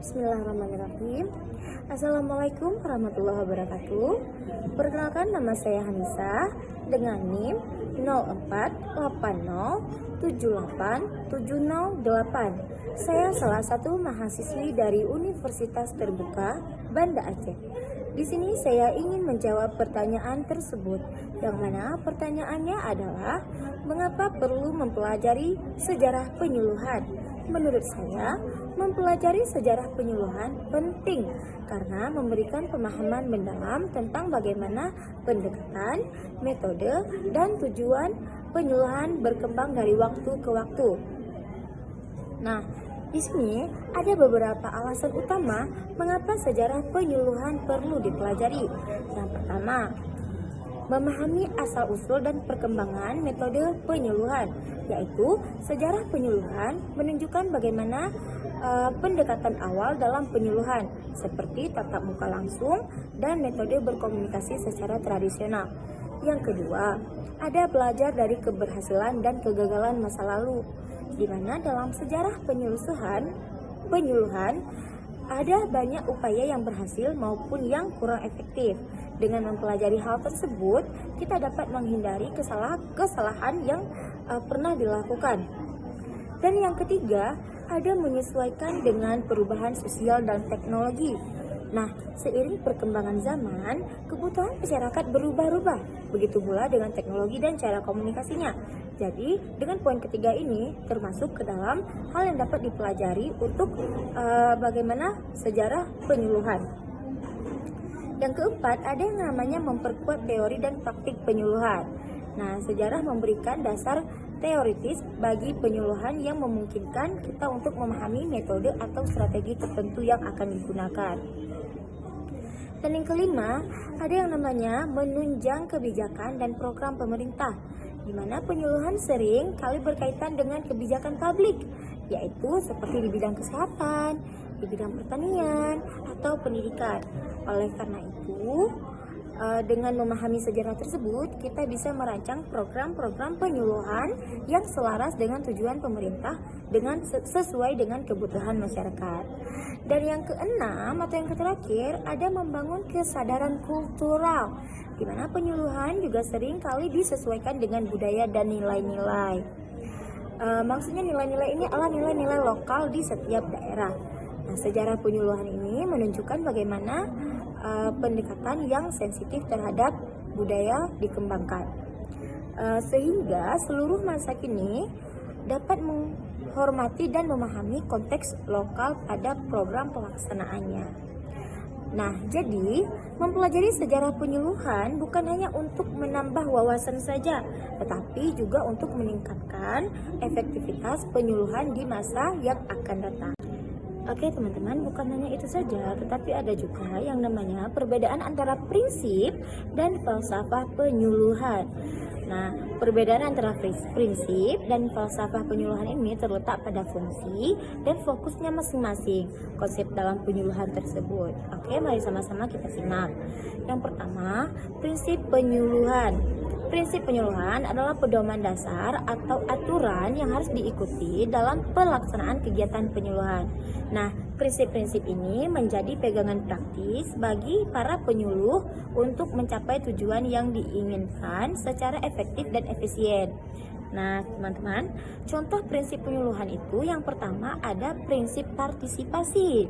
Bismillahirrahmanirrahim. Assalamualaikum warahmatullahi wabarakatuh. Perkenalkan, nama saya Hanisa dengan NIM 0480787008. Saya salah satu mahasiswi dari Universitas Terbuka Banda Aceh. Di sini saya ingin menjawab pertanyaan tersebut, yang mana pertanyaannya adalah mengapa perlu mempelajari sejarah penyuluhan. Menurut saya, mempelajari sejarah penyuluhan penting karena memberikan pemahaman mendalam tentang bagaimana pendekatan, metode, dan tujuan penyuluhan berkembang dari waktu ke waktu. Nah, di sini ada beberapa alasan utama mengapa sejarah penyuluhan perlu dipelajari. Yang pertama, memahami asal-usul dan perkembangan metode penyuluhan, yaitu sejarah penyuluhan menunjukkan bagaimana pendekatan awal dalam penyuluhan, seperti tatap muka langsung dan metode berkomunikasi secara tradisional. Yang kedua, ada belajar dari keberhasilan dan kegagalan masa lalu, di mana dalam sejarah penyuluhan ada banyak upaya yang berhasil maupun yang kurang efektif. Dengan mempelajari hal tersebut, kita dapat menghindari kesalahan yang pernah dilakukan. Dan yang ketiga, ada menyesuaikan dengan perubahan sosial dan teknologi. Nah, seiring perkembangan zaman, kebutuhan masyarakat berubah-ubah. Begitu pula dengan teknologi dan cara komunikasinya. Jadi, dengan poin ketiga ini termasuk ke dalam hal yang dapat dipelajari untuk bagaimana sejarah penyuluhan. Yang keempat, ada yang namanya memperkuat teori dan praktik penyuluhan. Nah, sejarah memberikan dasar teoritis bagi penyuluhan yang memungkinkan kita untuk memahami metode atau strategi tertentu yang akan digunakan. Dan yang kelima, ada yang namanya menunjang kebijakan dan program pemerintah, di mana penyuluhan sering kali berkaitan dengan kebijakan publik, yaitu seperti di bidang kesehatan, di bidang pertanian, atau pendidikan. Oleh karena itu, dengan memahami sejarah tersebut, kita bisa merancang program-program penyuluhan yang selaras dengan tujuan pemerintah sesuai dengan kebutuhan masyarakat. Dan yang keenam atau yang terakhir, ada membangun kesadaran kultural, di mana penyuluhan juga sering kali disesuaikan dengan budaya dan nilai-nilai. Maksudnya nilai-nilai ini adalah nilai-nilai lokal di setiap daerah. Nah, sejarah penyuluhan ini menunjukkan bagaimana pendekatan yang sensitif terhadap budaya dikembangkan, sehingga seluruh masa kini dapat menghormati dan memahami konteks lokal pada program pelaksanaannya. Nah, jadi mempelajari sejarah penyuluhan bukan hanya untuk menambah wawasan saja, tetapi juga untuk meningkatkan efektivitas penyuluhan di masa yang akan datang. Oke teman-teman, bukan hanya itu saja, tetapi ada juga yang namanya perbedaan antara prinsip dan falsafah penyuluhan. Nah, perbedaan antara prinsip dan falsafah penyuluhan ini terletak pada fungsi dan fokusnya masing-masing konsep dalam penyuluhan tersebut. Oke, mari sama-sama kita simak. Yang pertama, prinsip penyuluhan. Prinsip penyuluhan adalah pedoman dasar atau aturan yang harus diikuti dalam pelaksanaan kegiatan penyuluhan. Nah, prinsip-prinsip ini menjadi pegangan praktis bagi para penyuluh untuk mencapai tujuan yang diinginkan secara efektif dan efisien. Nah, teman-teman, contoh prinsip penyuluhan itu yang pertama ada prinsip partisipasi,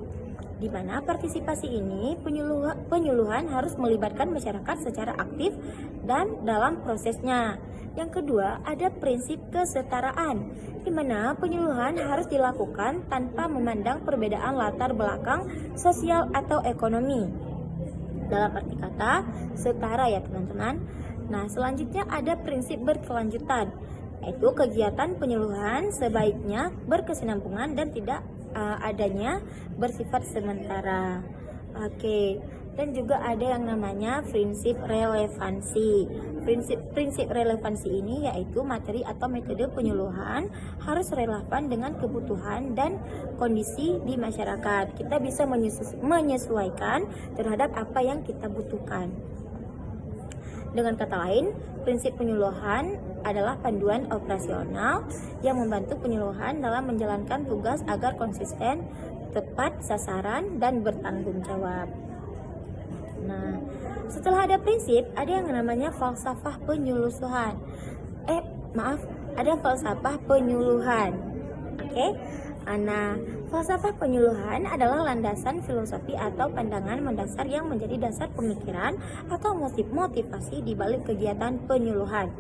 di mana partisipasi ini penyuluhan harus melibatkan masyarakat secara aktif dan dalam prosesnya. Yang kedua, ada prinsip kesetaraan, di mana penyuluhan harus dilakukan tanpa memandang perbedaan latar belakang sosial atau ekonomi. Dalam arti kata, setara ya teman-teman. Nah, selanjutnya ada prinsip berkelanjutan, yaitu kegiatan penyuluhan sebaiknya berkesinambungan dan tidak adanya bersifat sementara. Oke, dan juga ada yang namanya prinsip relevansi. Prinsip relevansi ini yaitu materi atau metode penyuluhan harus relevan dengan kebutuhan dan kondisi di masyarakat. Kita bisa menyesuaikan terhadap apa yang kita butuhkan. Dengan kata lain, prinsip penyuluhan adalah panduan operasional yang membantu penyuluhan dalam menjalankan tugas agar konsisten tepat sasaran, dan bertanggung jawab. Nah, setelah ada prinsip, ada yang namanya falsafah penyuluhan. Ada falsafah penyuluhan. Oke. Nah, falsafah penyuluhan adalah landasan filosofi atau pandangan mendasar yang menjadi dasar pemikiran atau motivasi di balik kegiatan penyuluhan.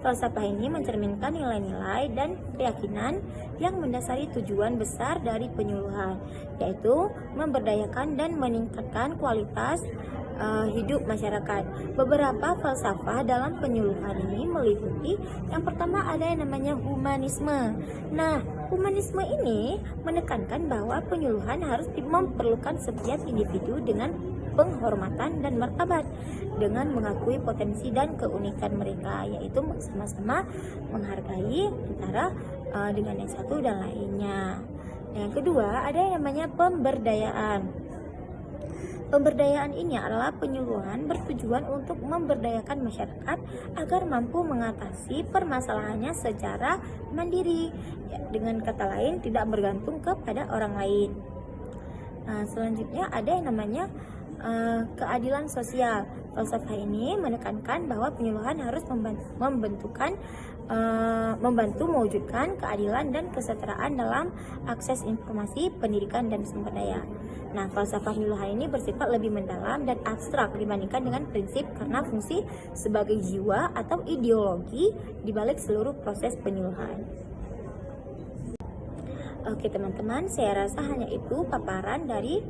Falsafah ini mencerminkan nilai-nilai dan keyakinan yang mendasari tujuan besar dari penyuluhan, yaitu memberdayakan dan meningkatkan kualitas hidup masyarakat. Beberapa falsafah dalam penyuluhan ini meliputi, yang pertama ada yang namanya humanisme. Nah, humanisme ini menekankan bahwa penyuluhan harus memerlukan setiap individu dengan penghormatan dan martabat, dengan mengakui potensi dan keunikan mereka, yaitu sama-sama menghargai antara dengan yang satu dan lainnya. Yang kedua ada yang namanya pemberdayaan. Pemberdayaan ini adalah penyuluhan bertujuan untuk memberdayakan masyarakat agar mampu mengatasi permasalahannya secara mandiri, dengan kata lain tidak bergantung kepada orang lain. Nah, selanjutnya ada yang namanya keadilan sosial. Falsafah ini menekankan bahwa penyuluhan harus membantu mewujudkan keadilan dan kesetaraan dalam akses informasi, pendidikan, dan sumber daya. Nah, falsafah penyuluhan ini bersifat lebih mendalam dan abstrak dibandingkan dengan prinsip karena fungsi sebagai jiwa atau ideologi di balik seluruh proses penyuluhan. Oke teman-teman, saya rasa hanya itu paparan dari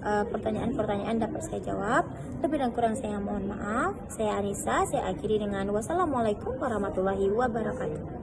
pertanyaan-pertanyaan dapat saya jawab. Lebih dan kurang saya mohon maaf. Saya Anissa, saya akhiri dengan wassalamualaikum warahmatullahi wabarakatuh.